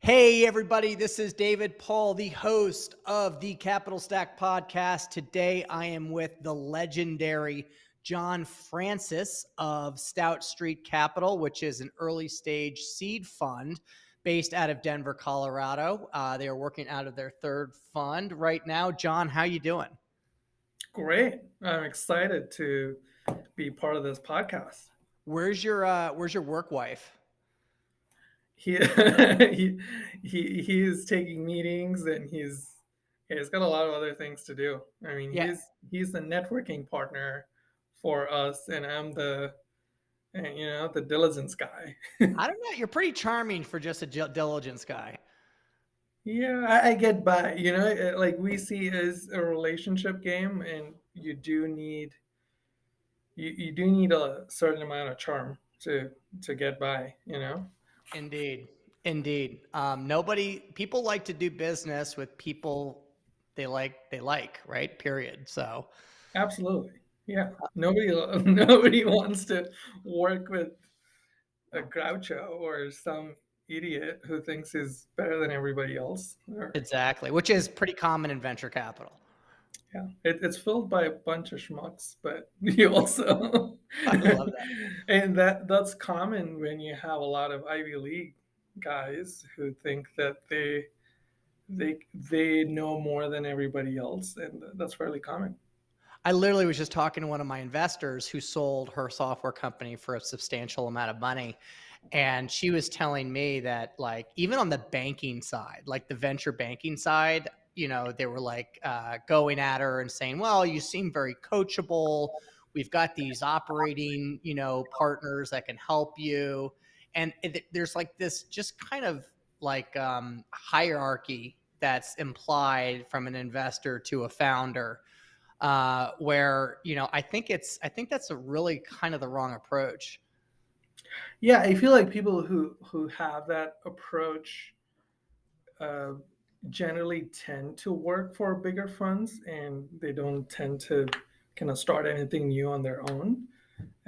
Hey, everybody, this is David Paul, the host of the Capital Stack podcast. Today, I am with the legendary John Francis of Stout Street Capital, which is an early stage seed fund based out of Denver, Colorado. They are working out of their third fund right now. John, how you doing? Great. I'm excited to be part of this podcast. Where's your work wife? He he is taking meetings and he's got a lot of other things to do. I mean, Yeah, he's the networking partner for us, and I'm the diligence guy. I don't know. You're pretty charming for just a diligence guy. Yeah, I get by. Like we see it as a relationship game, and you do need a certain amount of charm to get by. Indeed. Indeed. People like to do business with people they like, right? Period. So, Absolutely. Yeah. Nobody nobody wants to work with a Groucho or some idiot who thinks he's better than everybody else. exactly, which is pretty common in venture capital. Yeah. It's filled by a bunch of schmucks, but you also I love that. and that's common when you have a lot of Ivy League guys who think that they know more than everybody else, and that's fairly common. I literally was just talking to one of my investors who sold her software company for a substantial amount of money. And she was telling me that, like, even on the banking side, like the venture banking side, they were like going at her and saying, well, you seem very coachable. We've got these operating, partners that can help you. And there's like this just kind of like hierarchy that's implied from an investor to a founder, where I think that's a really kind of the wrong approach. Yeah, I feel like people who have that approach uh, generally tend to work for bigger funds, and they don't tend to kind of start anything new on their own.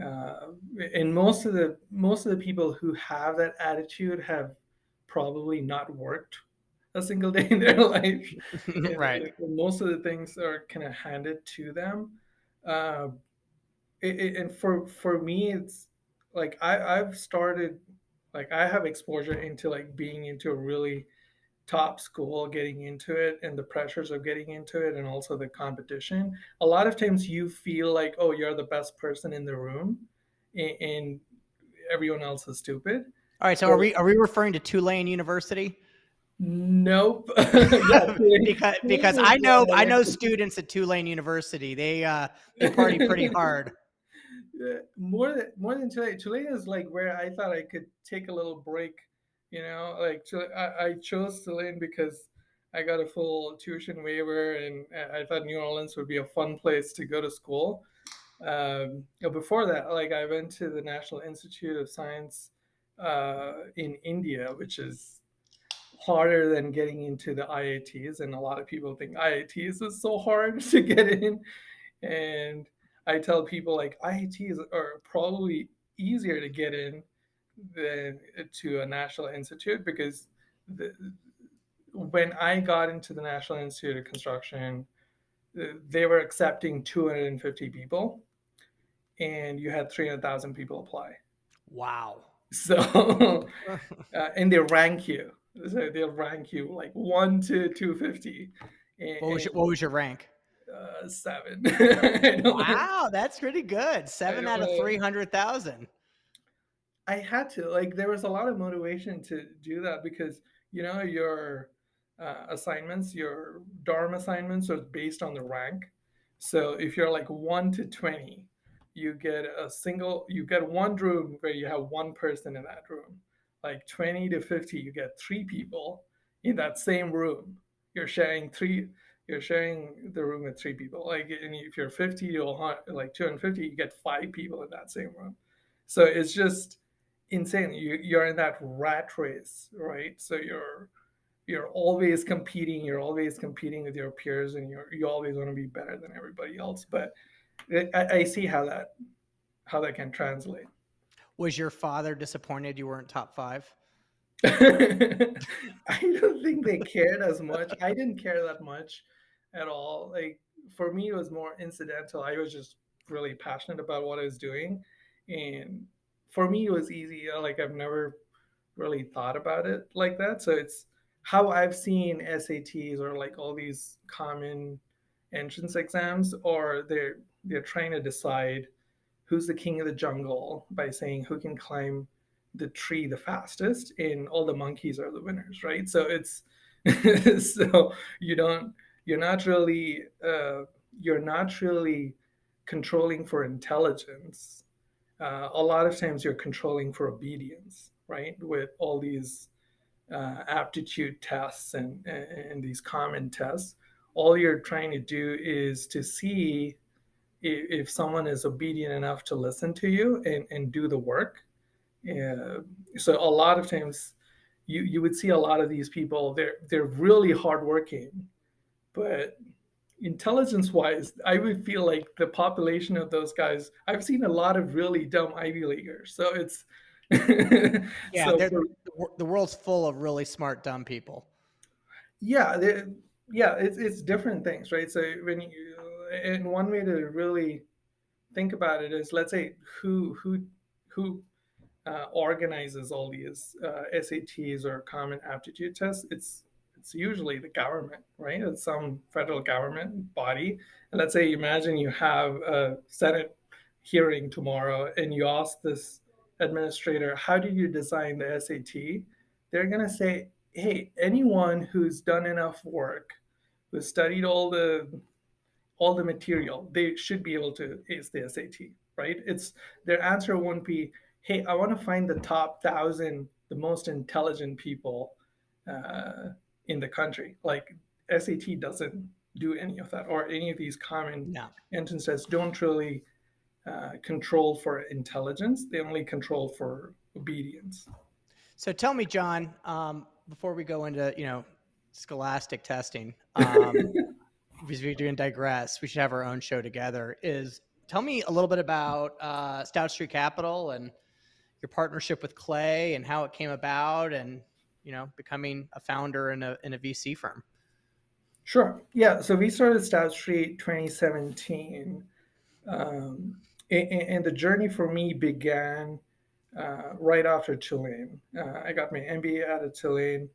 Uh, and most of the people who have that attitude have probably not worked a single day in their life, and Right. most of the things are kind of handed to them. Uh, and for me, it's like I've started, like I have exposure into like being into a really top school, getting into it, and the pressures of getting into it, and also the competition. A lot of times you feel like, oh, you're the best person in the room, and everyone else is stupid. All right. So are So we referring to Tulane University? nope. Yeah, Because Tulane is I know students at Tulane University. They party pretty hard. more than Tulane. Tulane is like where I thought I could take a little break. Like I chose Tulane because I got a full tuition waiver, and I thought New Orleans would be a fun place to go to school. Before that, like I went to the National Institute of Science in India, which is harder than getting into the IITs, and a lot of people think IITs is so hard to get in. And I tell people like IITs are probably easier to get in than to a national institute, because the, when I got into the National Institute of Construction, they were accepting 250 people, and you had 300,000 people apply. Wow. So, and they rank you. So they'll rank you like 1 to 250, What was your rank? and 7. I don't, Wow, that's pretty good. I Seven don't out of know. 300,000. I had to, like, there was a lot of motivation to do that, because your assignments, your dorm assignments are based on the rank. So if you're like 1 to 20, you get one room where you have one person in that room. Like 20 to 50, you get 3 people in that same room. You're sharing three. You're sharing the room with 3 people. Like, and if you're 50 to like 250, you get 5 people in that same room. So it's just insane. You're in that rat race, right? So you're always competing. You're always competing with your peers, and you always want to be better than everybody else. But I see how that can translate. Was your father disappointed you weren't top five? I don't think they cared as much. I didn't care that much at all. Like for me, it was more incidental. I was just really passionate about what I was doing, and for me, it was easy. Like I've never really thought about it like that. So it's how I've seen SATs or like all these common entrance exams, or they're trying to decide who's the king of the jungle by saying who can climb the tree the fastest, and all the monkeys are the winners, right? So it's so you don't you're not really you're not really controlling for intelligence. A lot of times you're controlling for obedience, right? With all these aptitude tests and these common tests, all you're trying to do is to see if someone is obedient enough to listen to you and do the work. Uh, so a lot of times you would see a lot of these people, they're really hardworking, but intelligence wise, I would feel like the population of those guys, I've seen a lot of really dumb Ivy Leaguers. So it's Yeah, so they're for the world's full of really smart dumb people. yeah, yeah, it's different things, right? So when you, and one way to really think about it is, let's say who organizes all these SATs or common aptitude tests. It's usually the government, right? It's some federal government body. And let's say, imagine you have a Senate hearing tomorrow, and you ask this administrator, "How did you design the SAT?" They're gonna say, "Hey, anyone who's done enough work, who's studied all the material, they should be able to ace the SAT, right?" It's their answer won't be, "Hey, I want to find the top 1,000, the most intelligent people uh, in the country." Like SAT doesn't do any of that, or any of these common No. entrance tests don't really control for intelligence. They only control for obedience. So tell me, John, before we go into scholastic testing, because we do digress, we should have our own show together. Is Tell me a little bit about Stout Street Capital and your partnership with Clay and how it came about, and becoming a founder in a VC firm. Sure. Yeah. So we started Stout Street 2017. And the journey for me began right after Tulane. I got my MBA out of Tulane.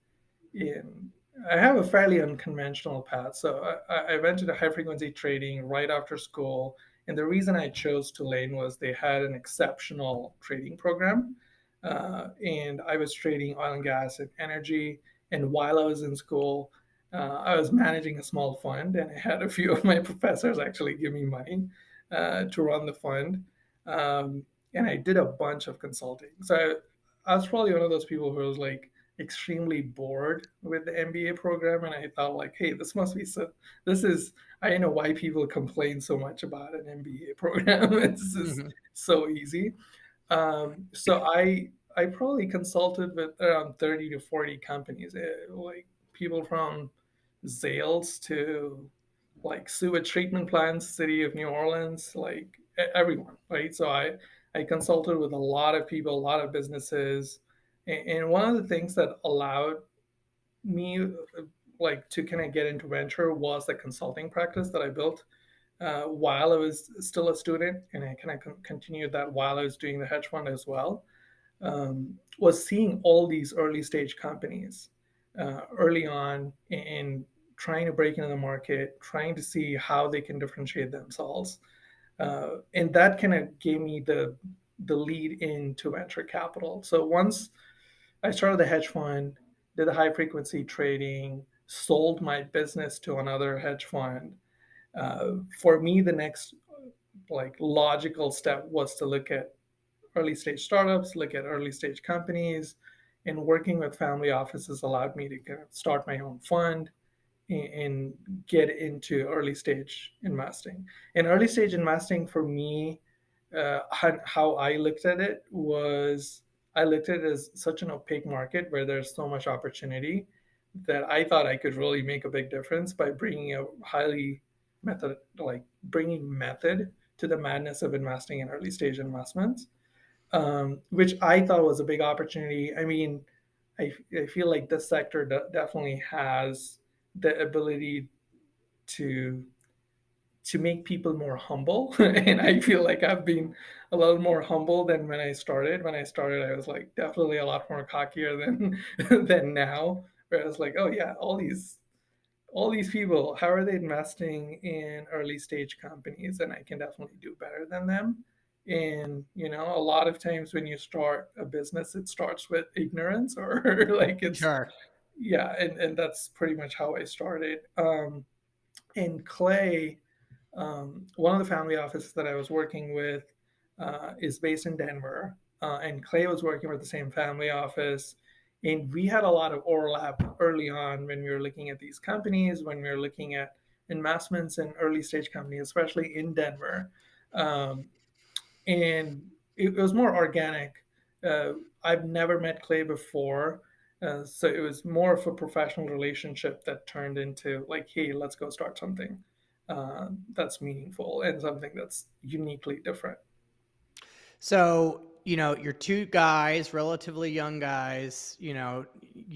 In I have a fairly unconventional path. So I went to the high frequency trading right after school. And the reason I chose Tulane was they had an exceptional trading program. And I was trading oil and gas and energy. And while I was in school, I was managing a small fund, and I had a few of my professors actually give me money to run the fund. And I did a bunch of consulting. So I was probably one of those people who was like extremely bored with the MBA program, and I thought like, hey, this must be so. This is I don't know why people complain so much about an MBA program. It's just Mm-hmm. so easy. So I probably consulted with around 30 to 40 companies, like people from Zales to like sewage treatment plants, city of New Orleans, like everyone, right? So I consulted with a lot of people, a lot of businesses, and one of the things that allowed me like to kind of get into venture was the consulting practice that I built while I was still a student, and I kind of continued that while I was doing the hedge fund as well. Was seeing all these early stage companies early on, and trying to break into the market, trying to see how they can differentiate themselves, and that kind of gave me the lead into venture capital. So once I started the hedge fund, did the high frequency trading, sold my business to another hedge fund. For me, the next like logical step was to look at early stage startups, look at early stage companies, and working with family offices allowed me to kind of start my own fund and get into early stage investing. And early stage investing for me, how I looked at it was, I looked at it as such an opaque market where there's so much opportunity that I thought I could really make a big difference by bringing a highly like bringing method to the madness of investing in early stage investments, which I thought was a big opportunity. I mean, I feel like this sector definitely has the ability to make people more humble. And I feel like I've been a little more humble than when I started. When I started, I was like definitely a lot more cockier than than now. Where I was like, oh yeah, all these people, how are they investing in early stage companies? And I can definitely do better than them. And a lot of times when you start a business, it starts with ignorance, or like it's Sure. yeah, and that's pretty much how I started. And Clay, one of the family offices that I was working with is based in Denver, and Clay was working with the same family office. And we had a lot of overlap early on when we were looking at these companies, when we were looking at investments in early stage companies, especially in Denver. Um, and it was more organic. Uh, I've never met Clay before, so it was more of a professional relationship that turned into like, hey, let's go start something that's meaningful and something that's uniquely different. So, you're two guys, relatively young guys, you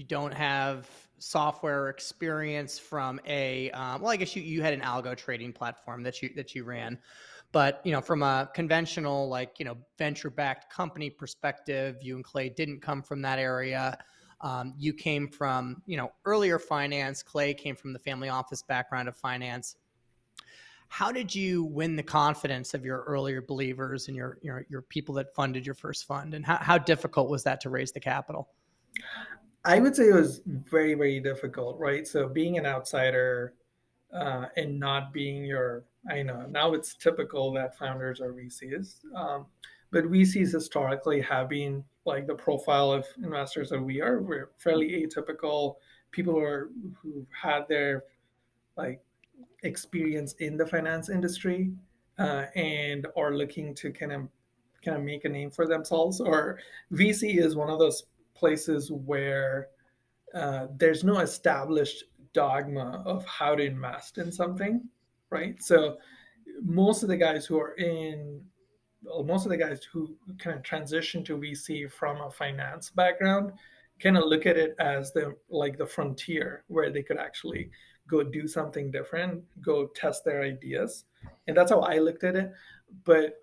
don't have software experience from well, I guess you had an algo trading platform that you ran, but, from a conventional, like, venture backed company perspective, you and Clay didn't come from that area. You came from, earlier finance. Clay came from the family office background of finance. How did you win the confidence of your earlier believers and your people that funded your first fund? And how difficult was that to raise the capital? I would say it was very, very difficult, right? So being an outsider and not being your, I know now it's typical that founders are VCs, but VCs historically have been like the profile of investors that we are. We're fairly atypical people who've had their like experience in the finance industry and are looking to kind of make a name for themselves. Or VC is one of those places where there's no established dogma of how to invest in something, right? So most of the guys who are in well, most of the guys who kind of transition to VC from a finance background kind of look at it as the frontier where they could actually go do something different, go test their ideas, and that's how I looked at it. But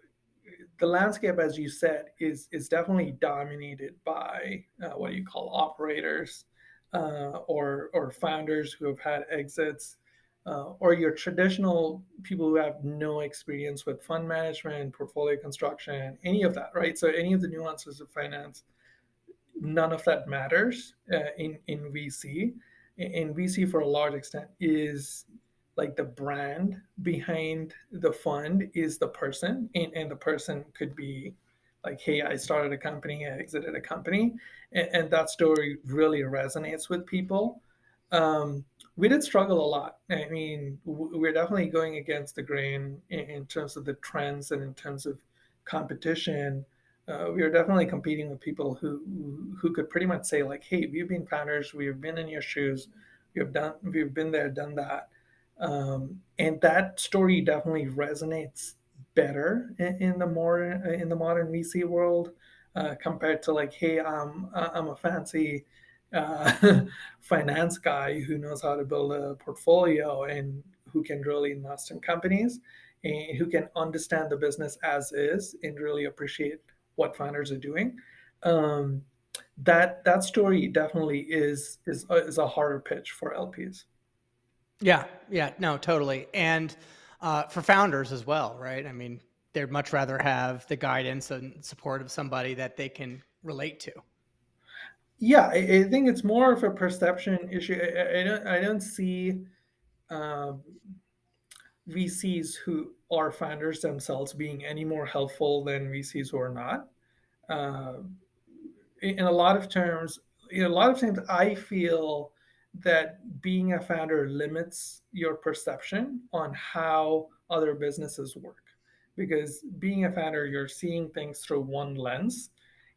the landscape, as you said, is definitely dominated by what you call operators or founders who have had exits, or your traditional people who have no experience with fund management, portfolio construction, any of that, right? So any of the nuances of finance, none of that matters in VC. In VC, for a large extent, is like the brand behind the fund is the person, and the person could be like, "Hey, I started a company, I exited a company," and that story really resonates with people. We did struggle a lot. I mean, we're definitely going against the grain in terms of the trends and in terms of competition. We are definitely competing with people who could pretty much say like, "Hey, we've been founders, we've been in your shoes, we've been there, done that," and that story definitely resonates better in the modern VC world compared to like, "Hey, I'm a fancy finance guy who knows how to build a portfolio and who can really invest in companies." And who can understand the business as is and really appreciate what founders are doing. Um, that story definitely is a harder pitch for LPs. Yeah, yeah, no, totally. And for founders as well, right? I mean, they'd much rather have the guidance and support of somebody that they can relate to. Yeah, I think it's more of a perception issue. I don't see um, VCs who are founders themselves being any more helpful than VCs who are not. Uh, in a lot of terms, a lot of times I feel that being a founder limits your perception on how other businesses work. Because being a founder, you're seeing things through one lens.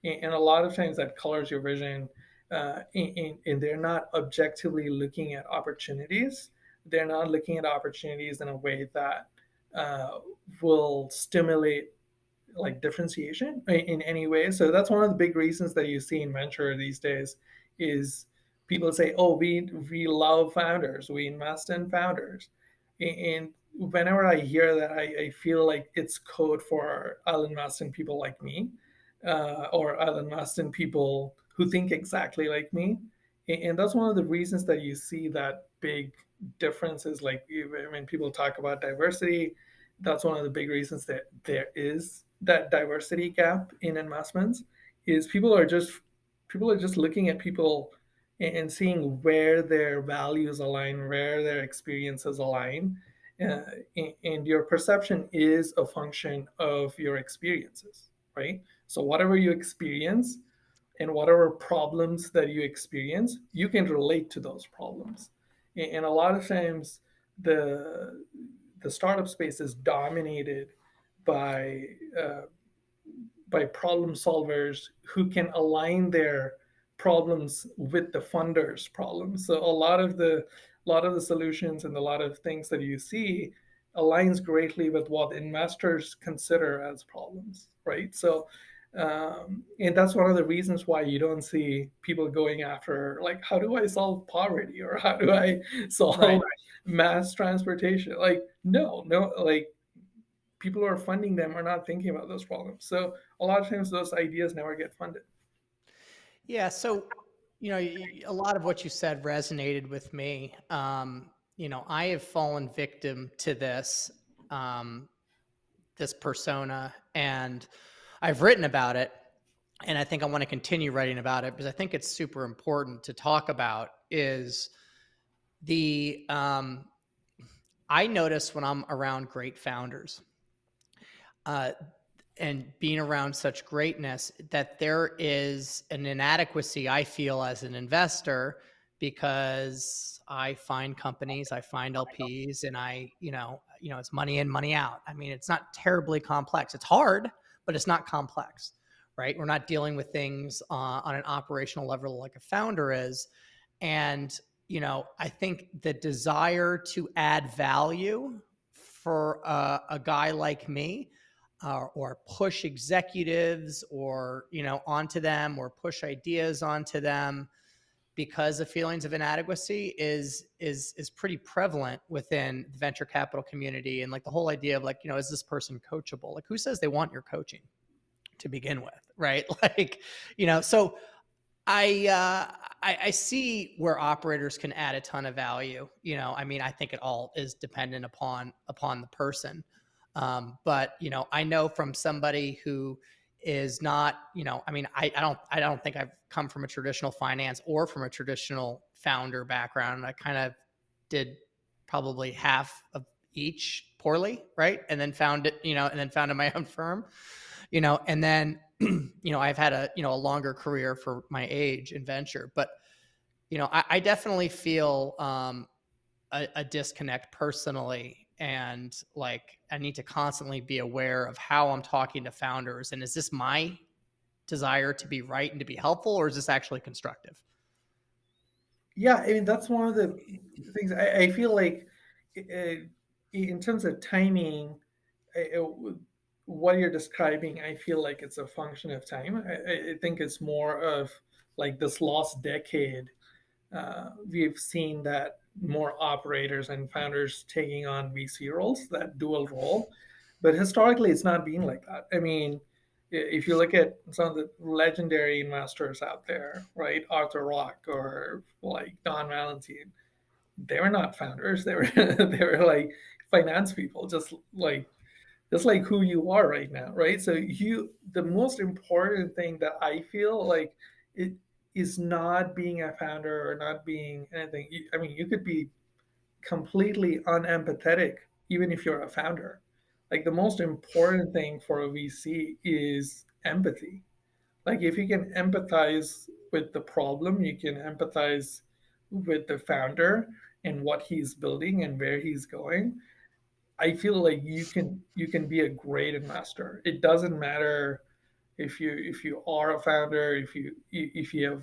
And a lot of times that colors your vision. And they're not objectively looking at opportunities. They're not looking at opportunities in a way that uh, will stimulate like differentiation in any way. So that's one of the big reasons that you see in venture these days is people say, "Oh, we love founders. We invest in founders," and whenever I hear that, I feel like it's code for I'll invest in people like me, or I'll invest in people who think exactly like me, and that's one of the reasons that you see that big differences. Like when people talk about diversity, that's one of the big reasons that there is that diversity gap in investments. Is people are just looking at people and seeing where their values align, where their experiences align, uh, and your perception is a function of your experiences, right? So whatever you experience and whatever problems that you experience, you can relate to those problems. And a lot of times, the the startup space is dominated by uh, by problem solvers who can align their problems with the funders' problems. So a lot of the solutions and a lot of things that you see aligns greatly with what investors consider as problems, right? So and that's one of the reasons why you don't see people going after like how do I solve poverty or how do I Right. solve mass transportation? Like no, like people who are funding them are not thinking about those problems. So a lot of times those ideas never get funded. Yeah. So, a lot of what you said resonated with me. I have fallen victim to um, this persona, and I've written about it. And I think I want to continue writing about it because I think it's super important to talk about is the, I notice when I'm around great founders, uh, and being around such greatness that there is an inadequacy I feel as an investor because I find companies, I find LPs, and it's money in, money out. I mean, it's not terribly complex. It's hard, but it's not complex, right? We're not dealing with things on an operational level like a founder is. And, I think the desire to add value for a guy like me, or push executives or onto them or push ideas onto them because of feelings of inadequacy is pretty prevalent within the venture capital community. And like the whole idea of like, is this person coachable? Like, who says they want your coaching to begin with, right? Like, so I see where operators can add a ton of value. I mean, I think it all is dependent upon the person. But I know from somebody who is not, I mean, I don't think I've come from a traditional finance or from a traditional founder background. I kind of did probably half of each poorly, right? And then founded my own firm, and then I've had a longer career for my age in venture, but I definitely feel a disconnect personally, and like I need to constantly be aware of how I'm talking to founders, and is this my desire to be right and to be helpful, or is this actually constructive? Yeah, I mean that's one of the things I feel like in terms of timing, what you're describing, I feel like it's a function of time. I think it's more of like this last decade. We've seen that more operators and founders taking on VC roles, that dual role. But historically, it's not been like that. I mean, if you look at some of the legendary investors out there, right, Arthur Rock or like Don Valentine, they were not founders. They were they were like finance people, just like who you are right now, right? So the most important thing that I feel like it is not being a founder or not being anything. I mean, you could be completely unempathetic even if you're a founder. Like the most important thing for a VC is empathy. Like if you can empathize with the problem, you can empathize with the founder and what he's building and where he's going. I feel like you can be a great investor. It doesn't matter if you are a founder, if you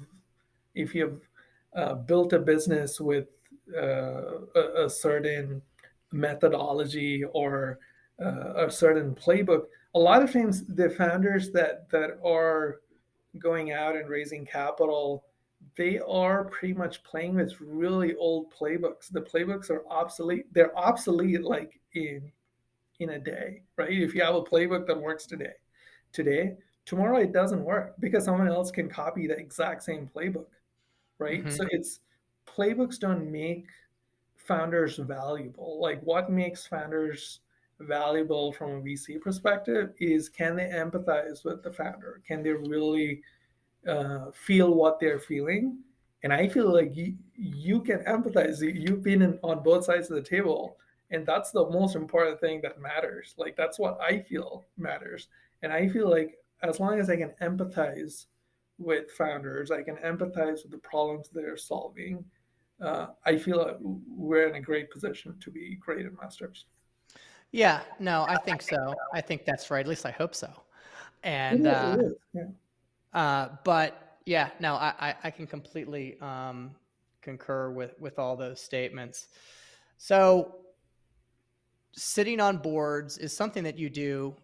have built a business with a certain methodology or a certain playbook. A lot of times, the founders that are going out and raising capital, they are pretty much playing with really old playbooks. The playbooks are obsolete. They're obsolete like in a day, right? If you have a playbook that works today, tomorrow it doesn't work because someone else can copy the exact same playbook, right? Hmm. So it's playbooks don't make founders valuable. Like what makes founders valuable from a VC perspective is can they empathize with the founder? Can they really feel what they're feeling? And I feel like you can empathize. You've been on both sides of the table, and that's the most important thing that matters. Like that's what I feel matters. And I feel like as long as I can empathize with founders, I can empathize with the problems they're solving. I feel like we're in a great position to be great investors. Yeah, no, I think so. I think that's right. At least I hope so. It And is. It is. Yeah. but yeah, no, I can completely concur with all those statements. So sitting on boards is something that you do,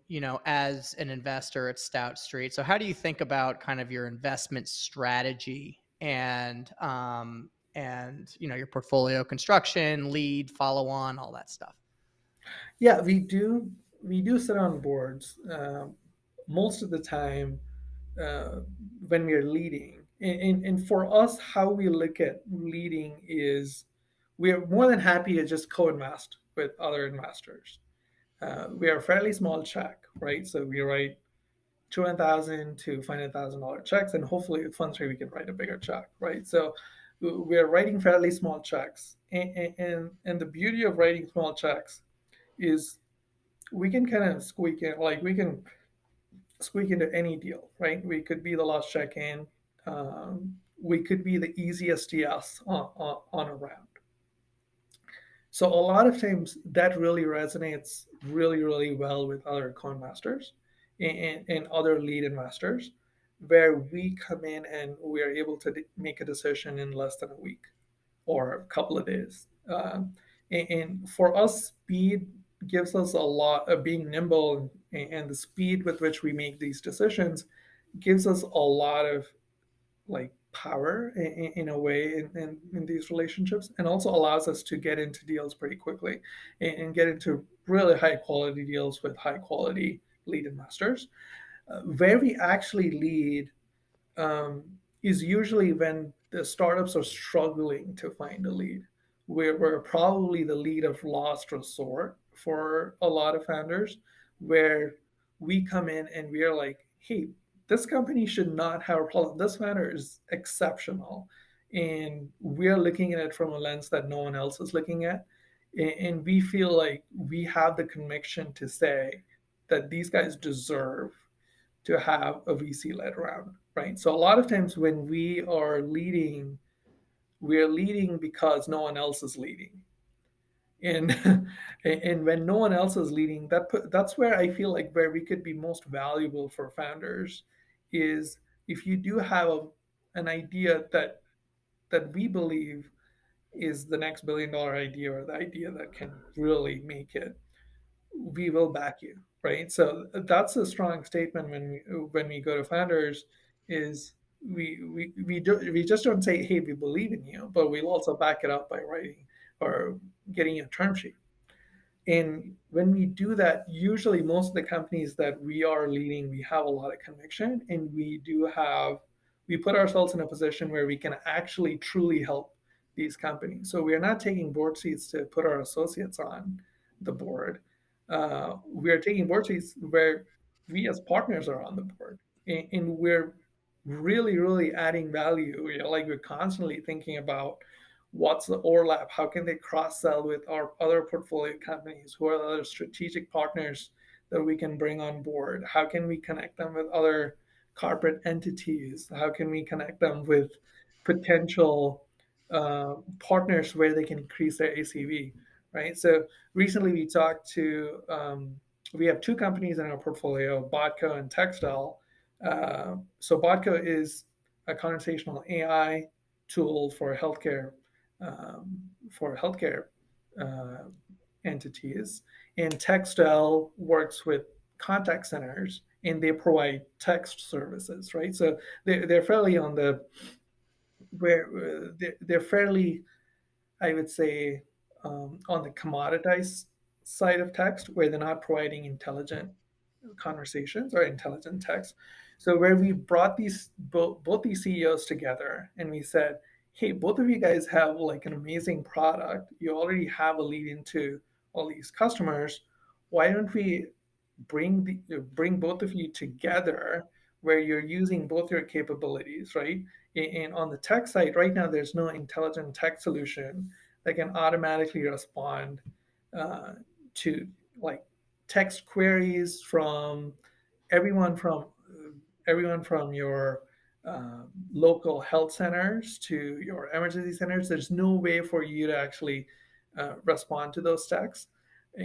as an investor at Stout Street. So how do you think about kind of your investment strategy and your portfolio construction, lead, follow on, all that stuff? Yeah, we do. We do sit on boards most of the time uh, when we are leading. And for us, how we look at leading is we are more than happy to just co-invest with other investors. We are a fairly small check, right? So we write 200,000 to $500,000 checks, and hopefully with Fund 3 we can write a bigger check, right? So we are writing fairly small checks, and the beauty of writing small checks is we can kind of squeak in, like we can squeak into any deal, right? We could be the last check in. We could be the easiest yes on a round. So a lot of times that really resonates really, really well with other coin masters and other lead investors, where we come in and we are able to make a decision in less than a week or a couple of days. And for us, speed gives us a lot of being nimble, and the speed with which we make these decisions gives us a lot of like power in a way in these relationships, and also allows us to get into deals pretty quickly and get into really high quality deals with high quality lead investors. Where we actually lead is usually when the startups are struggling to find a lead. We're probably the lead of last resort for a lot of founders, where we come in and we are like, hey, this company should not have a problem. This founder is exceptional. And we're looking at it from a lens that no one else is looking at. And we feel like we have the conviction to say that these guys deserve to have a VC led round, right? So a lot of times when we are leading, we're leading because no one else is leading. And and when no one else is leading, that's where I feel like where we could be most valuable for founders is if you do have an idea that we believe is the next $1 billion idea or the idea that can really make it, we will back you, right? So that's a strong statement when we go to founders is we just don't say, hey, we believe in you, but we'll also back it up by writing or getting a term sheet. And when we do that, usually most of the companies that we are leading, we have a lot of conviction, and we put ourselves in a position where we can actually truly help these companies. So we are not taking board seats to put our associates on the board. We are taking board seats where we as partners are on the board, and we're really, really adding value. Like we're constantly thinking about what's the overlap, how can they cross sell with our other portfolio companies, who are the other strategic partners that we can bring on board, how can we connect them with other corporate entities, how can we connect them with potential partners where they can increase their ACV, right? So recently we have two companies in our portfolio, Botco and Textile. So Botco is a conversational AI tool for healthcare uh, entities. And Textile works with contact centers, and they provide text services, right? So they're fairly on where they're fairly, I would say, on the commoditized side of text, where they're not providing intelligent conversations or intelligent text. So where we brought these both these CEOs together and we said, hey, both of you guys have like an amazing product. You already have a lead into all these customers. Why don't we bring both of you together where you're using both your capabilities, right? And on the tech side, right now, there's no intelligent tech solution that can automatically respond uh, to like text queries from everyone from everyone from your local health centers to your emergency centers. There's no way for you to actually respond to those texts.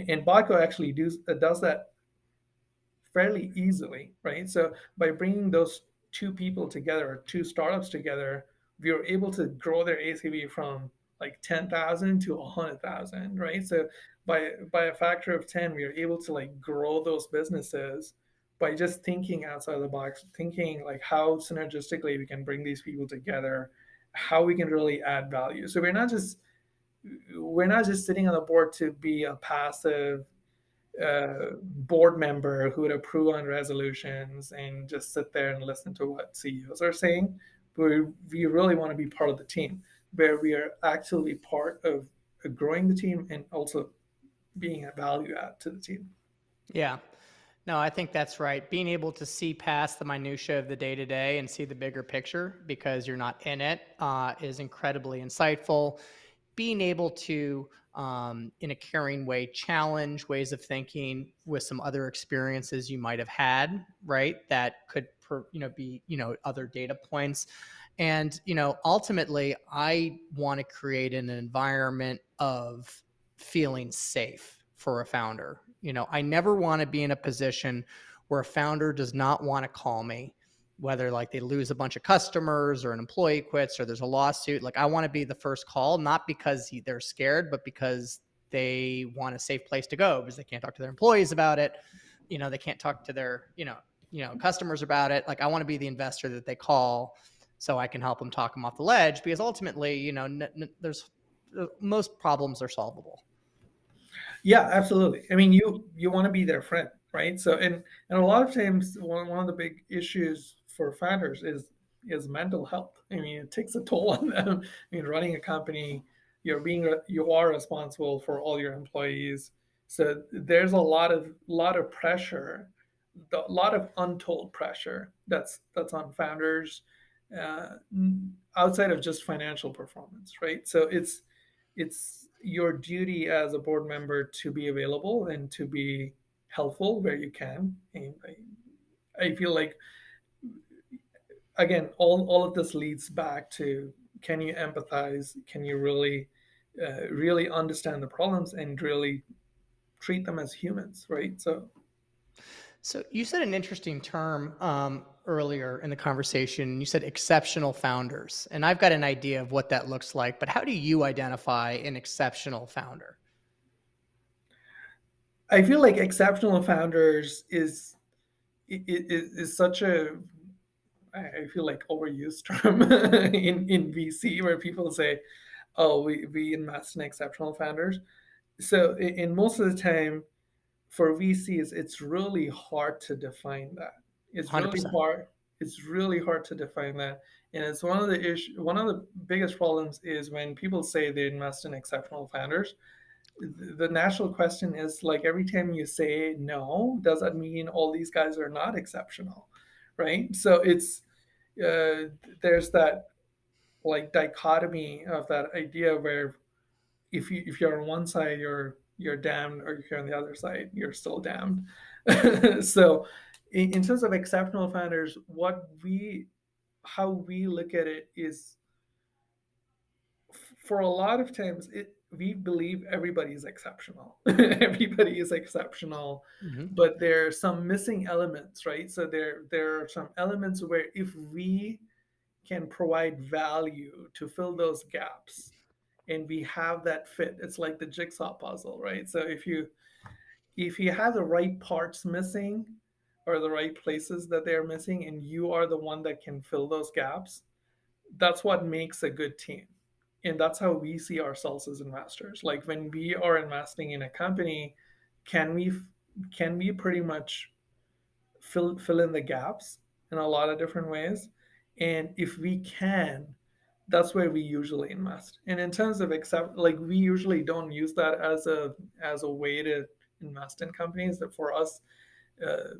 And Baco actually does that fairly easily, right? So by bringing those two people together, or two startups together, we were able to grow their ACV from like 10,000 to 100,000, right? So by a factor of 10, we were able to like grow those businesses by just thinking outside the box, thinking like how synergistically we can bring these people together, how we can really add value. So we're not just sitting on the board to be a passive board member who would approve on resolutions and just sit there and listen to what CEOs are saying. But we really want to be part of the team where we are actually part of growing the team and also being a value add to the team. Yeah. No, I think that's right. Being able to see past the minutia of the day to day and see the bigger picture because you're not in it is incredibly insightful. Being able to, in a caring way, challenge ways of thinking with some other experiences you might have had, right? That could, be, other data points. And, ultimately, I want to create an environment of feeling safe for a founder. I never want to be in a position where a founder does not want to call me, whether like they lose a bunch of customers or an employee quits or there's a lawsuit. Like I want to be the first call, not because they're scared, but because they want a safe place to go because they can't talk to their employees about it. They can't talk to their, customers about it. Like I want to be the investor that they call so I can help them talk them off the ledge because ultimately, there's most problems are solvable. Yeah, absolutely. I mean, you want to be their friend, right? So, and a lot of times, one of the big issues for founders is mental health. I mean, it takes a toll on them. I mean, running a company, you are responsible for all your employees. So there's a lot of pressure, a lot of untold pressure that's on founders uh, outside of just financial performance, right? So it's your duty as a board member to be available and to be helpful where you can. And I feel like again, all of this leads back to, can you empathize? Can you really understand the problems and really treat them as humans, right? So So you said an interesting term earlier in the conversation. You said exceptional founders, and I've got an idea of what that looks like. But how do you identify an exceptional founder? I feel like exceptional founders is such a, I feel like, overused term in VC, where people say, "Oh, we invest in exceptional founders." So in most of the time, for VCs, it's really hard to define that. It's really 100%. hard. It's really hard to define that, and it's one of the one of the biggest problems is when people say they invest in exceptional founders. The natural question is like, every time you say no, does that mean all these guys are not exceptional, right? So there's that like dichotomy of that idea where if you're on one side, you're damned, or if you're on the other side, you're still damned. So in terms of exceptional founders, how we look at it is, for a lot of times, we believe everybody is exceptional. Everybody is exceptional, Hmm. but there are some missing elements, right? So there are some elements where if we can provide value to fill those gaps, and we have that fit, it's like the jigsaw puzzle, right? So if you have the right parts missing, or the right places that they're missing, and you are the one that can fill those gaps, that's what makes a good team. And that's how we see ourselves as investors. Like when we are investing in a company, can we can we pretty much fill in the gaps in a lot of different ways? And if we can, that's where we usually invest. And in terms of accept, like we usually don't use that as a way to invest in companies. That for us, uh,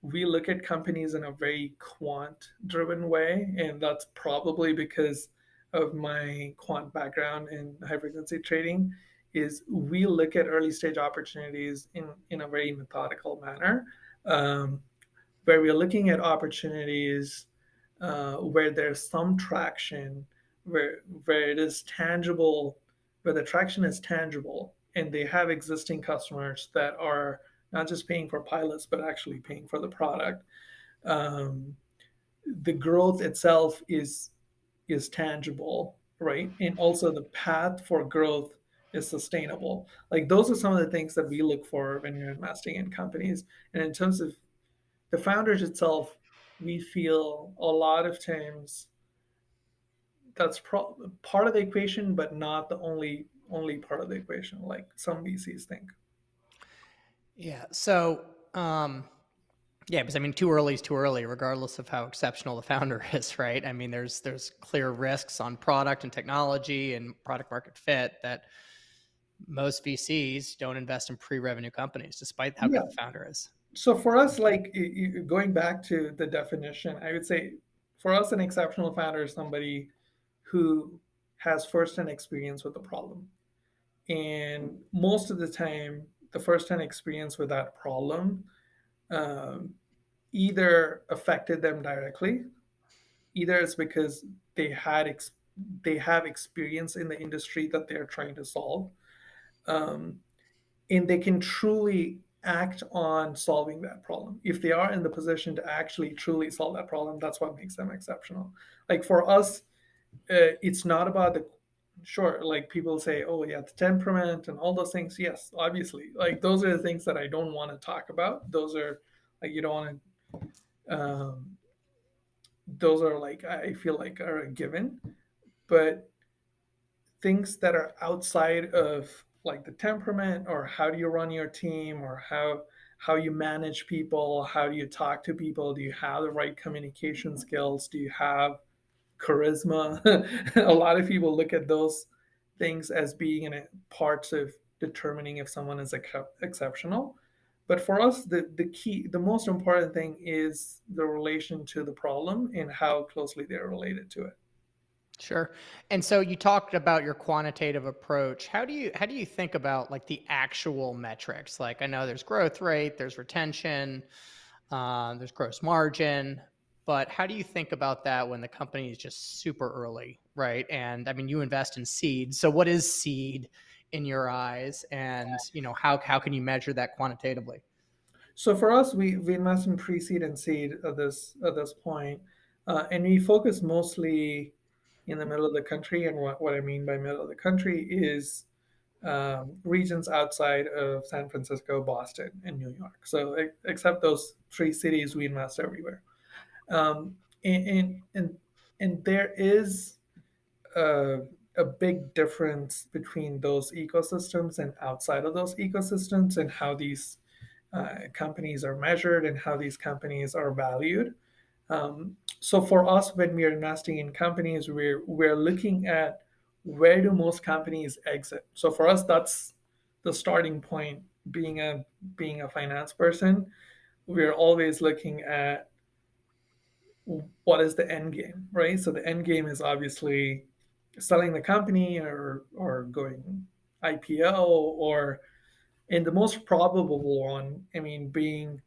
we look at companies in a very quant driven way, and that's probably because of my quant background in high frequency trading. Is we look at early stage opportunities in a very methodical manner, um, where we're looking at opportunities where there's some traction, where it is tangible, where the traction is tangible, and they have existing customers that are not just paying for pilots but actually paying for the product. Um, the growth itself is tangible, right? And also the path for growth is sustainable. Like those are some of the things that we look for when you're investing in companies. And in terms of the founders itself, we feel a lot of times that's part of the equation, but not the only part of the equation, like some VCs think. Yeah. So, yeah, because I mean, too early is too early, regardless of how exceptional the founder is, right? I mean, there's clear risks on product and technology and product market fit that most VCs don't invest in pre-revenue companies, despite how Yeah. good the founder is. So for us, like going back to the definition, I would say for us, an exceptional founder is somebody who has first-hand experience with the problem, and most of the time, the first-hand experience with that problem um, either affected them directly, either it's because they had they have experience in the industry that they're trying to solve, um, and they can truly act on solving that problem. If they are in the position to actually truly solve that problem, that's what makes them exceptional. Like for us, it's not about the sure, like people say, oh yeah, the temperament and all those things. Yes, obviously, like those are the things that I don't want to talk about. Those are like you don't want to those are like I feel like are a given, but things that are outside of like the temperament or how do you run your team or how you manage people, how do you talk to people, do you have the right communication skills, do you have charisma? A lot of people look at those things as being in parts of determining if someone is exceptional. But for us, the most important thing is the relation to the problem and how closely they're related to it. Sure. And so you talked about your quantitative approach. How do you think about like the actual metrics? Like I know there's growth rate, there's retention, there's gross margin, but how do you think about that when the company is just super early, right? And I mean, you invest in seed. So what is seed in your eyes? And how can you measure that quantitatively? So for us, we invest in pre-seed and seed at this point, and we focus mostly in the middle of the country. And what I mean by middle of the country is regions outside of San Francisco, Boston, and New York. So except those three cities, we invest everywhere. Um, and, and and and there is a, a big difference between those ecosystems and outside of those ecosystems, and how these companies are measured and how these companies are valued. So for us, when we are investing in companies, we're looking at where do most companies exit. So for us, that's the starting point. Being a finance person, we're always looking at what is the end game, right? So the end game is obviously selling the company or going IPO or in the most probable one, I mean, being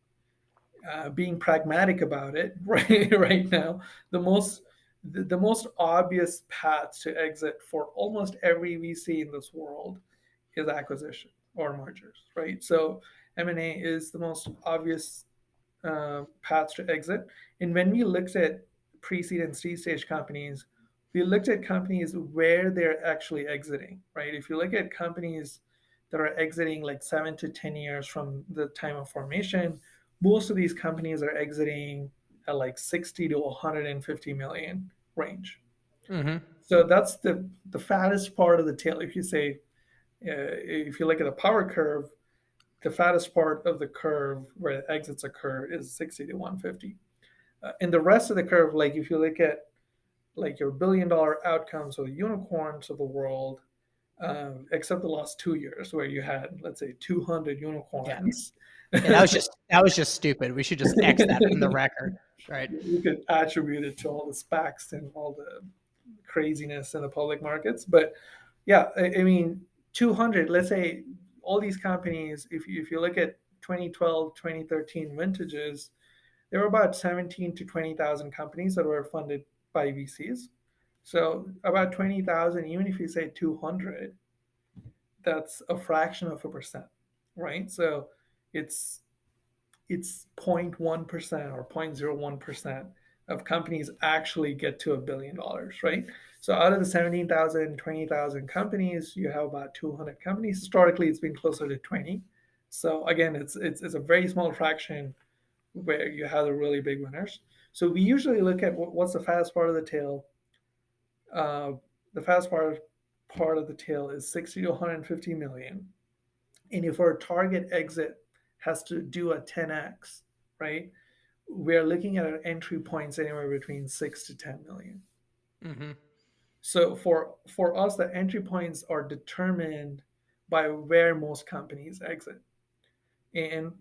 pragmatic about it right now, the most the most obvious path to exit for almost every VC in this world is acquisition or mergers, right? So M&A is the most obvious paths to exit. And when we looked at pre-seed and seed stage companies, we looked at companies where they're actually exiting, right? If you look at companies that are exiting like 7 to 10 years from the time of formation, most of these companies are exiting at like 60 to 150 million range. Hmm. So that's the fattest part of the tail. If you say, if you look at the power curve, the fattest part of the curve where the exits occur is 60 to 150. And the rest of the curve, like if you look at like your $1 billion outcomes or the unicorns of the world, except the last 2 years where you had, let's say, 200 Yeah. unicorns. Yeah, that was just stupid. We should just X that from the record, right? You could attribute it to all the SPACs and all the craziness in the public markets. But yeah, I mean, 200, let's say all these companies, if you look at 2012, 2013 vintages, there were about 17 to 20,000 companies that were funded by VCs. So about 20,000, even if you say 200, that's a fraction of a percent, right? So it's it's 0.1% or 0.01% of companies actually get to $1 billion, right? So out of the 17,000, 20,000 companies, you have about 200 companies. Historically, it's been closer to 20. So again, it's a very small fraction where you have the really big winners. So we usually look at what's the fast part of the tail. Uh, the fast part of the tail is 60 to 150 million. And if our target exit has to do a 10x, right, we're looking at entry points anywhere between 6 to 10 million. Hmm. So for us, the entry points are determined by where most companies exit. And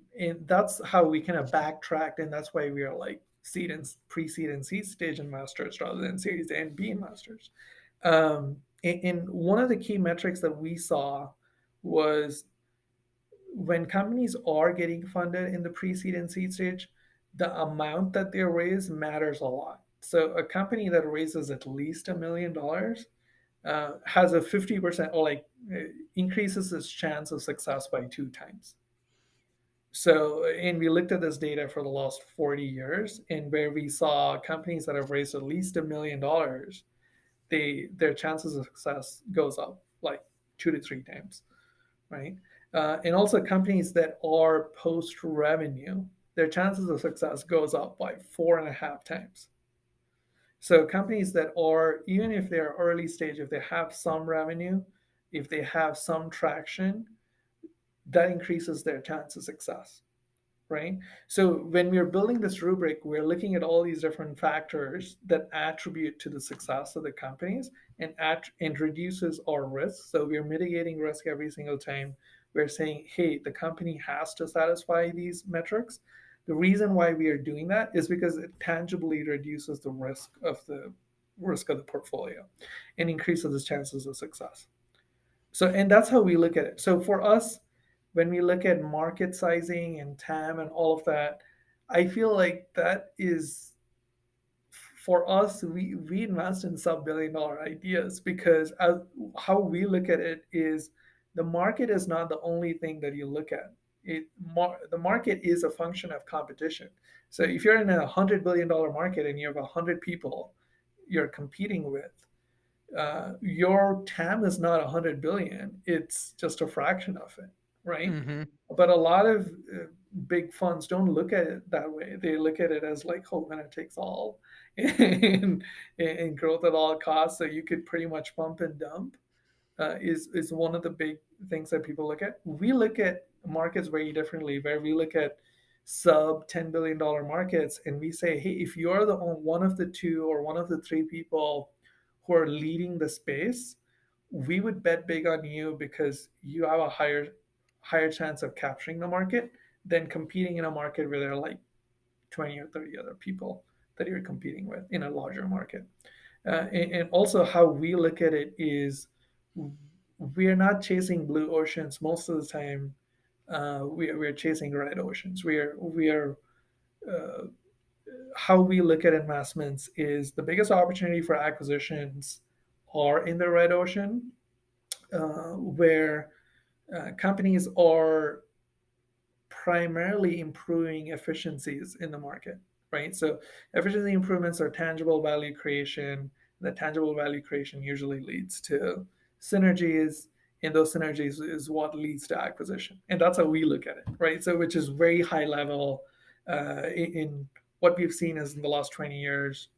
that's how we kind of backtrack, and that's why we are like seed and pre-seed and seed stage investors rather than series A and B investors. And one of the key metrics that we saw was when companies are getting funded in the pre-seed and seed stage, the amount that they raise matters a lot. So a company that raises at least $1 million has a 50% or like increases its chance of success by 2 times. So, and we looked at this data for the last 40 years, and where we saw companies that have raised at least $1 million, their chances of success goes up like 2 to 3 times, right? And also companies that are post revenue, their chances of success goes up by 4.5 times. So companies that are, even if they're early stage, if they have some revenue, if they have some traction, that increases their chance of success, right? So when we're building this rubric, we're looking at all these different factors that attribute to the success of the companies and reduces our risk. So we're mitigating risk every single time. We're saying, hey, the company has to satisfy these metrics. The reason why we are doing that is because it tangibly reduces the risk of the portfolio and increases the chances of success. So, and that's how we look at it. So for us, when we look at market sizing and TAM and all of that, I feel like that is for us, we invest in sub-billion-dollar ideas because how we look at it is the market is not the only thing that you look at. The market is a function of competition. So if you're in $100 billion market and you have 100 people you're competing with, your TAM is not 100 billion, it's just a fraction of it, right? Hmm. But a lot of big funds don't look at it that way. They look at it as like, oh, winner takes all and growth at all costs. So you could pretty much pump and dump is one of the big things that people look at. We look at markets very differently, where we look at sub $10 billion markets, and we say, hey, if you're the one of the two or one of the three people who are leading the space, we would bet big on you because you have a higher chance of capturing the market than competing in a market where there are like 20 or 30 other people that you're competing with in a larger market. And also how we look at it is we're not chasing blue oceans most of the time. We're chasing red oceans. We are uh, how we look at investments is the biggest opportunity for acquisitions are in the red ocean, where companies are primarily improving efficiencies in the market, right? So efficiency improvements are tangible value creation. The tangible value creation usually leads to synergies, and those synergies is what leads to acquisition. And that's how we look at it, right? So which is very high level in what we've seen is in the last 20 years.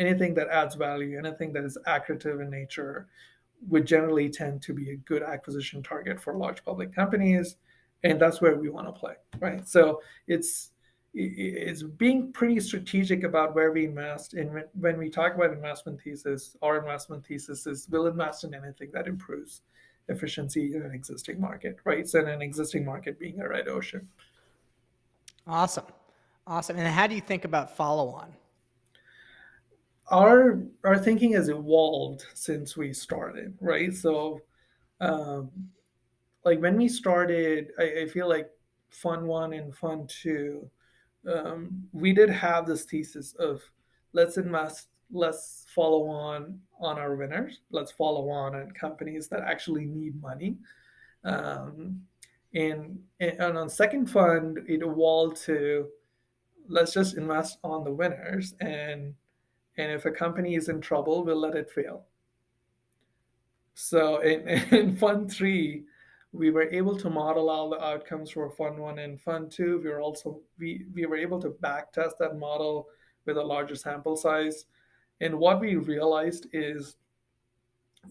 anything that adds value, anything that is accretive in nature, would generally tend to be a good acquisition target for large public companies, and that's where we want to play, right? So it's being pretty strategic about where we invest. And when we talk about investment thesis, our investment thesis is we'll invest in anything that improves efficiency in an existing market, right? So in an existing market being a red ocean. Awesome. Awesome. And how do you think about follow on? Our thinking has evolved since we started, right? So um, like when we started, I feel like Fund One and Fund Two, we did have this thesis of let's follow on our winners, let's follow on companies that actually need money. Um, and on second fund, it evolved to let's just invest on the winners, and if a company is in trouble, we'll let it fail. So in Fund Three, we were able to model all the outcomes for Fund One and Fund Two. We were able to back test that model with a larger sample size. And what we realized is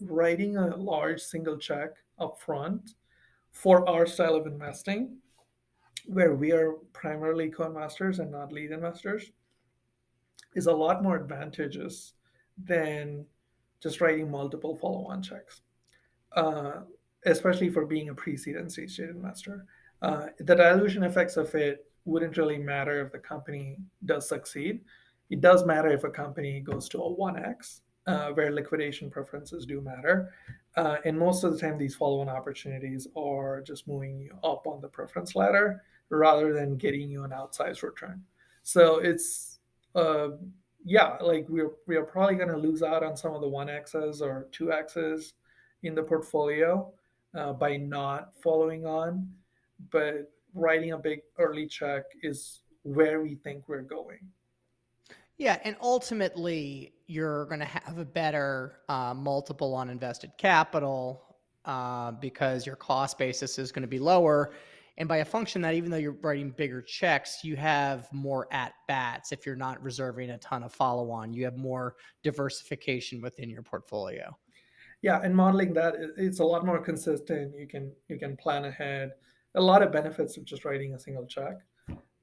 writing a large single check up front for our style of investing, where we are primarily co-investors and not lead investors, is a lot more advantageous than just writing multiple follow-on checks. uh, Especially for being a pre-seed and seed stage investor. The dilution effects of it wouldn't really matter if the company does succeed. It does matter if a company goes to a 1x, where liquidation preferences do matter. And most of the time, these follow on opportunities are just moving you up on the preference ladder rather than getting you an outsized return. So uh, yeah, like we're probably going to lose out on some of the 1x's or 2x's in the portfolio by not following on, but writing a big early check is where we think we're going. Yeah, and ultimately, you're going to have a better multiple on invested capital because your cost basis is going to be lower. And by a function that, even though you're writing bigger checks, you have more at bats. If you're not reserving a ton of follow on, you have more diversification within your portfolio. Yeah, and modeling that it's a lot more consistent. You can plan ahead. A lot of benefits of just writing a single check.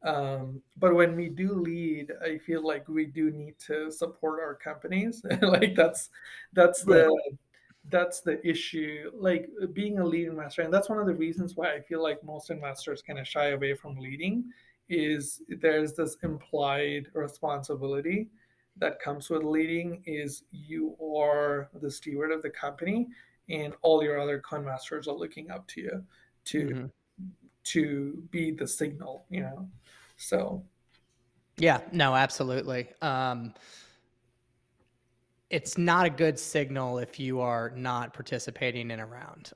But when we do lead, I feel like we do need to support our companies. Like that's Yeah. the that's the issue. Like being a lead investor, and that's one of the reasons why I feel like most investors kind of shy away from leading. Is there's this implied responsibility that comes with leading? Is you are the steward of the company, and all your other co-investors are looking up to you to Hmm. be the signal. So Yeah, no, absolutely. It's not a good signal if you are not participating in a round.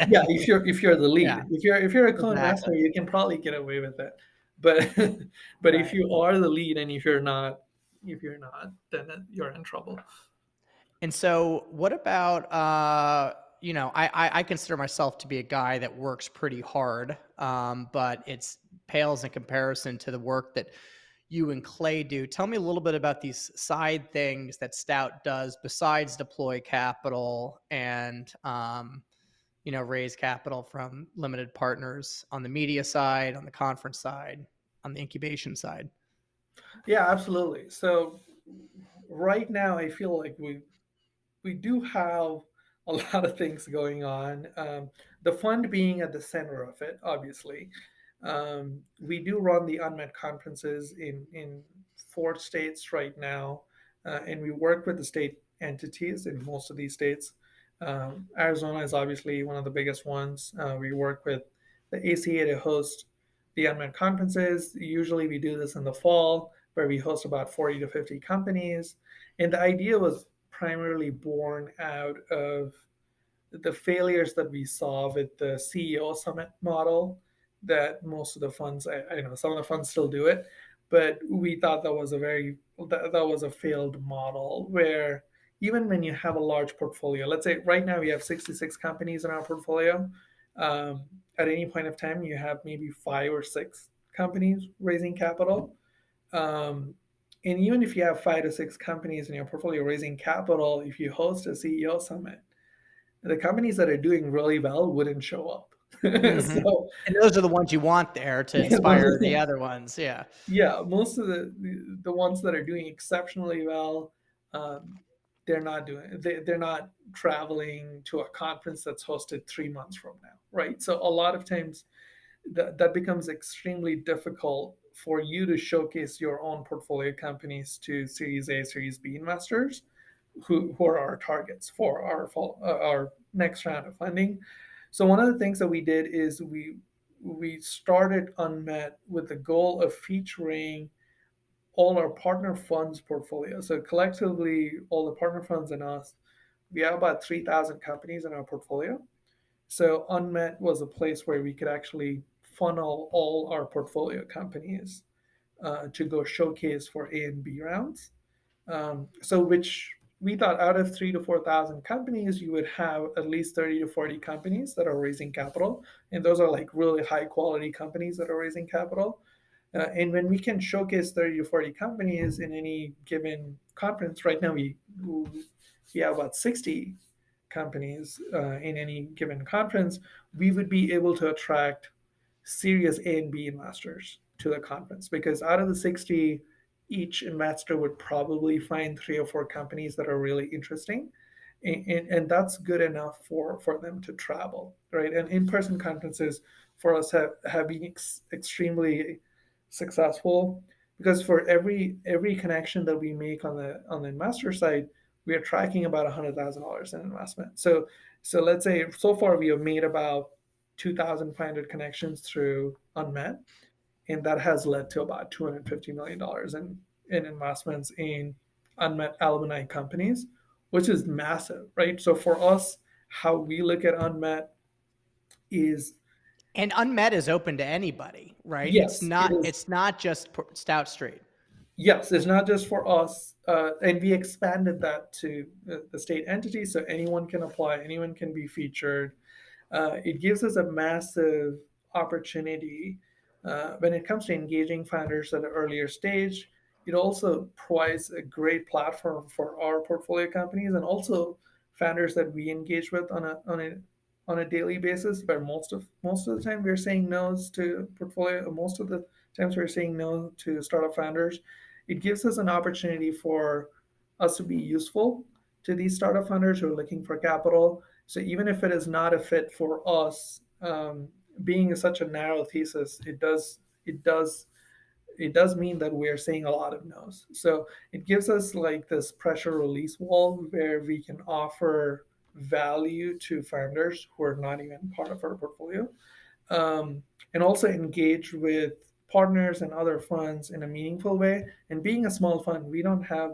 yeah, if you're the Yeah, lead, if you're a co-investor, exactly. you can probably get away with it. But but if Right. you are the lead and if you're not, then you're in trouble. And so what about I consider myself to be a guy that works pretty hard, but it's pales in comparison to the work that you and Clay do. Tell me a little bit about these side things that Stout does besides deploy capital and raise capital from limited partners on the media side, on the conference side, on the incubation side. Yeah, absolutely. So right now, I feel like we do have a lot of things going on. The fund being at the center of it, obviously. We do run the unmet conferences in 4 states right now, and we work with the state entities in most of these states. Arizona is obviously one of the biggest ones. We work with the ACA to host the unmet conferences. Usually, we do this in the fall, where we host about 40 to 50 companies. And the idea was primarily born out of the failures that we saw with the CEO summit model. That most of the funds, I know some of the funds still do it, but we thought that was a failed model where even when you have a large portfolio, let's say right now we have 66 companies in our portfolio. Um, at any point of time, you have maybe 5 or 6 companies raising capital. Um, And even if you have 5 to 6 companies in your portfolio raising capital, if you host a CEO summit, the companies that are doing really well wouldn't show up. Mhm. So And those are the ones you want there to yeah, those inspire are the the, other ones, yeah. yeah, most of the ones that are doing exceptionally well, um, they're not traveling to a conference that's hosted 3 months from now, right? So a lot of times that becomes extremely difficult for you to showcase your own portfolio companies to Series A, Series B investors who are our targets for our next round of funding. So one of the things that we did is we started Unmet with the goal of featuring all our partner funds portfolio. So collectively, all the partner funds and us, we have about 3,000 companies in our portfolio. So Unmet was a place where we could actually funnel all our portfolio companies to go showcase for A and B rounds. So which we thought out of 3 to 4 thousand companies, you would have at least 30 to 40 companies that are raising capital, and those are like really high quality companies that are raising capital. And when we can showcase 30 to 40 companies in any given conference, right now we have about 60 companies in any given conference, we would be able to attract serious A and B investors to the conference because out of the 60, each investor would probably find 3 or 4 companies that are really interesting. And that's good enough for them to travel, right? And in-person conferences for us have been extremely successful because for every connection that we make on the investor side, we are tracking about $100,000 in investment. So let's say so far we have made about 2,500 connections through Unmet, and that has led to about $250 million in investments in Unmet alumni companies, which is massive, right? So for us, how we look at Unmet is And Unmet is open to anybody, right? It's yes, it not is. it's not just Stout Street. Yes, it's not just for us, and we expanded that to the state entity, so anyone can apply, anyone can be featured. It gives us a massive opportunity when it comes to engaging founders at an earlier stage. It also provides a great platform for our portfolio companies and also founders that we engage with on a daily basis. Where most of the time we're saying no's to portfolio. Most of the times we're saying no to startup founders. It gives us an opportunity for us to be useful to these startup founders who are looking for capital. So even if it is not a fit for us, being such a narrow thesis, it does mean that we're saying a lot of no's. So it gives us like this pressure release wall where we can offer value to founders who are not even part of our portfolio, and also engage with partners and other funds in a meaningful way. And being a small fund, we don't have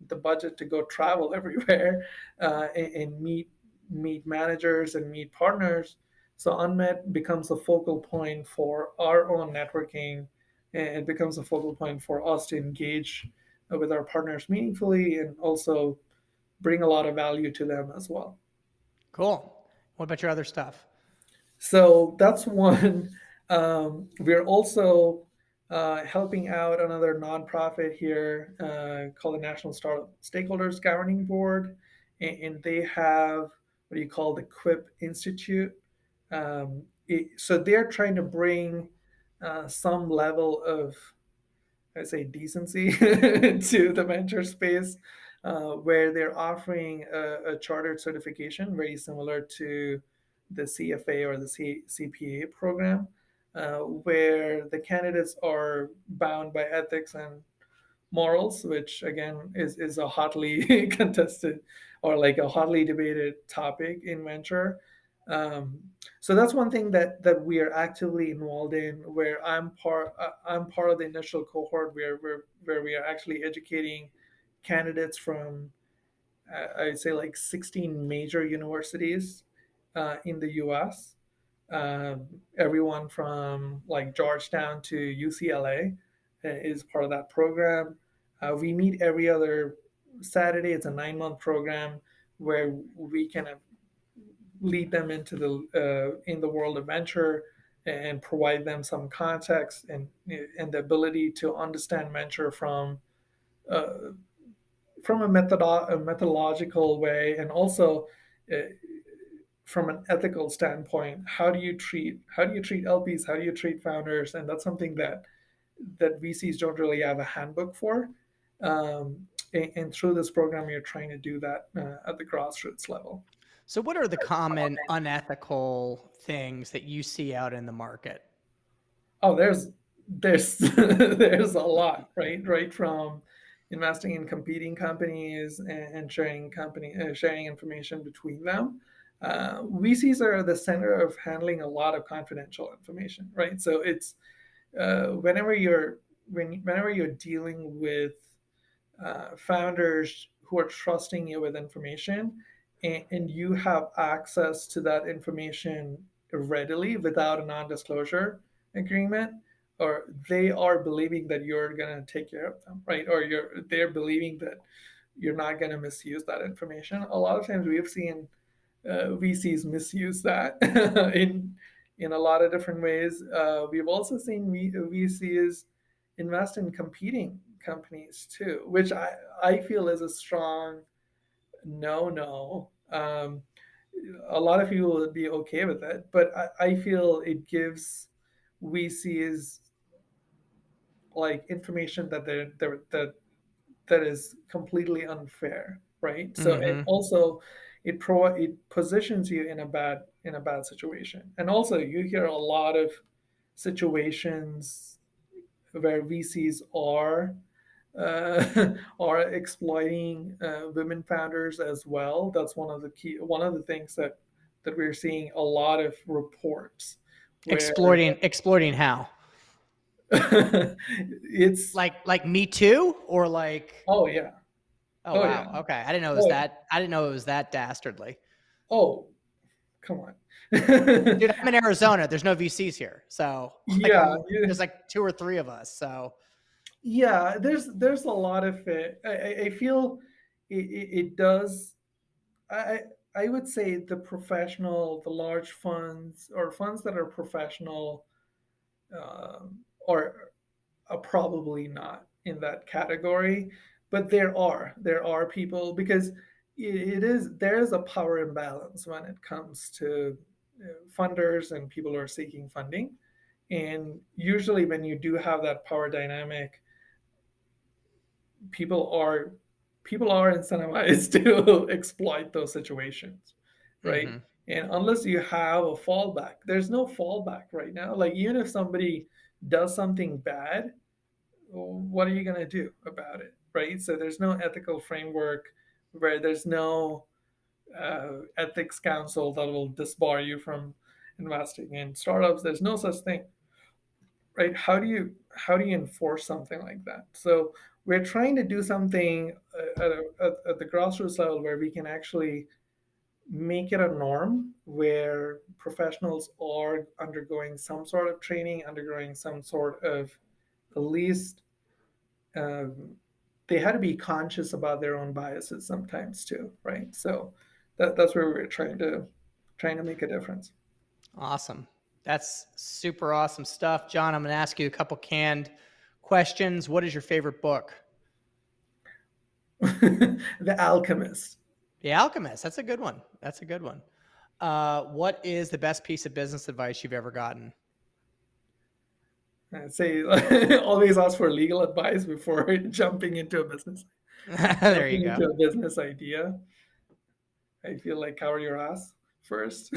the budget to go travel everywhere and meet managers and meet partners. So Unmet becomes a focal point for our own networking, and it becomes a focal point for us to engage with our partners meaningfully and also bring a lot of value to them as well. Cool. What about your other stuff? So that's one. We're also helping out another nonprofit here called the National Startup Stakeholders Governing Board, and they have what do you call the Quip Institute. So they're trying to bring some level of, I say, decency to the venture space, where they're offering a chartered certification very similar to the CFA or the CPA program, where the candidates are bound by ethics and morals, which again is a hotly contested or like a hotly debated topic in venture. Um, so that's one thing that we are actively involved in. Where I'm part of the initial cohort where we are actually educating candidates from I'd say like 16 major universities in the U.S. Everyone from like Georgetown to UCLA is part of that program. We meet every other Saturday. It's a 9-month program where we can lead them into the in the world of venture and provide them some context and the ability to understand venture from uh, from a methodological way, and also uh, from an ethical standpoint, how do you treat LPs, how do you treat founders, and that's something that VCs don't really have a handbook for. And through this program, you're trying to do that at the grassroots level. So, what are the common unethical things that you see out in the market? Oh, there's there's a lot, right? Right from investing in competing companies and sharing information between them. VCs are the center of handling a lot of confidential information, right? So it's whenever you're dealing with founders who are trusting you with information, and you have access to that information readily without a non-disclosure agreement, or they are believing that you're going to take care of them, right? Or they're believing that you're not going to misuse that information. A lot of times we've seen VCs misuse that in a lot of different ways. We've also seen VCs invest in competing companies too, which I feel is a strong no. A lot of people would be okay with it, but I feel it gives VCs like information that is completely unfair, right? So it Mm-hmm. also it positions you in a bad situation. And also you hear a lot of situations where VCs are exploiting women founders as well. That's one of the things that we're seeing a lot of reports where Exploiting how? it's Like Me Too, or like? oh yeah, Oh oh yeah, wow. Okay, I didn't know it was oh yeah, that. I didn't know it was that dastardly. oh come on. Dude, I'm in Arizona. There's no VCs here, so like Yeah, there's like two or three of us. So. yeah. There's a lot of it. I feel it does. I I would say the large funds or funds that are professional, are probably not in that category. But there are people, because it is there is a power imbalance when it comes to funders and people who are seeking funding. And usually, when you do have that power dynamic, people are people are incentivized to exploit those situations, right? Mm-hmm. And unless you have a fallback, there's no fallback right now. Like, even if somebody does something bad, what are you going to do about it, right? So there's no ethical framework, where there's no ethics council that will disbar you from investing in startups. There's no such thing, right? How do you enforce something like that? So we're trying to do something at the grassroots level, where we can actually make it a norm, where professionals are undergoing some sort of training, undergoing some sort of, at least, um, they had to be conscious about their own biases sometimes too, right? So that's where we're trying to make a difference. Awesome. That's super awesome stuff, John. I'm going to ask you a couple canned questions. What is your favorite book? The Alchemist. The Alchemist. That's a good one. That's a good one. What is the best piece of business advice you've ever gotten? I'd say always ask for legal advice before There you jumping go. into a business idea. I feel like cover your ass first.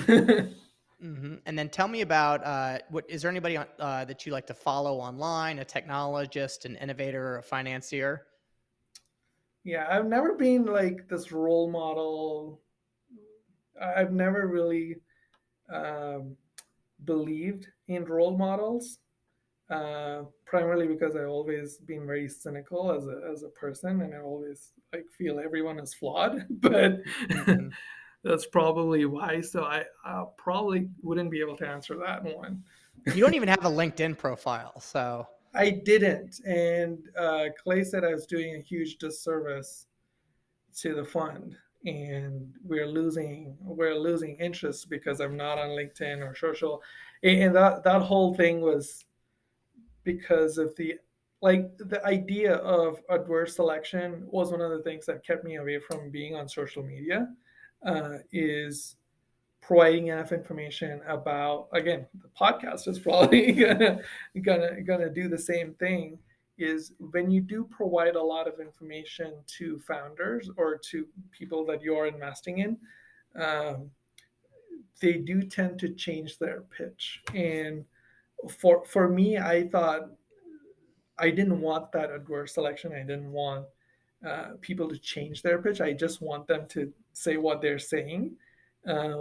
And then tell me about what is there anybody that you like to follow online? A technologist, an innovator, a financier? Yeah, I've never been like this role model. I've never really um, believed in role models, primarily because I've always been very cynical as a person, and I always like feel everyone is flawed. But Hmm. that's probably why. So I probably wouldn't be able to answer that one. You don't even have a LinkedIn profile, so. I didn't, and Clay said I was doing a huge disservice to the fund, and we're losing interest because I'm not on LinkedIn or social. And that whole thing was because of the like the idea of adverse selection was one of the things that kept me away from being on social media. Is providing enough information about, again, the podcast is probably gonna do the same thing. Is when you do provide a lot of information to founders or to people that you're investing in, um, they do tend to change their pitch. And for me, I thought I didn't want that adverse selection. I didn't want people to change their pitch. I just want them to say what they're saying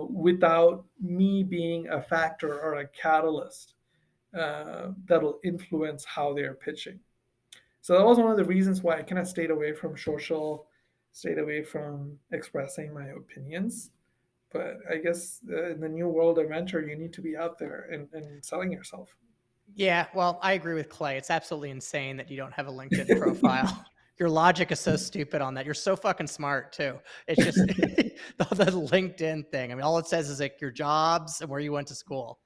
without me being a factor or a catalyst that'll influence how they're pitching. So that was one of the reasons why I kind of stayed away from social, stayed away from expressing my opinions. But I guess in the new world of venture, you need to be out there and selling yourself. Yeah, well, I agree with Clay. It's absolutely insane that you don't have a LinkedIn profile. Your logic is so stupid on that. You're so fucking smart too. It's just the LinkedIn thing. I mean, all it says is like your jobs and where you went to school.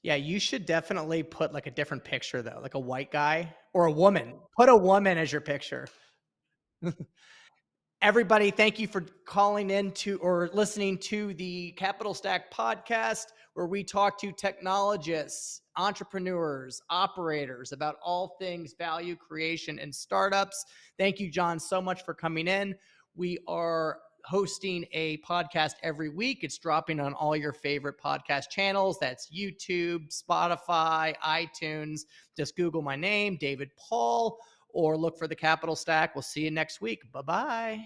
Yeah, you should definitely put like a different picture though, like a white guy or a woman. Put a woman as your picture. Everybody, thank you for calling in to or listening to the Capital Stack podcast, where we talk to technologists, entrepreneurs, operators about all things value creation and startups. Thank you, John, so much for coming in. We are hosting a podcast every week. It's dropping on all your favorite podcast channels. That's YouTube, Spotify, iTunes. Just Google my name, David Paul, or look for the Capital Stack. We'll see you next week. Bye bye.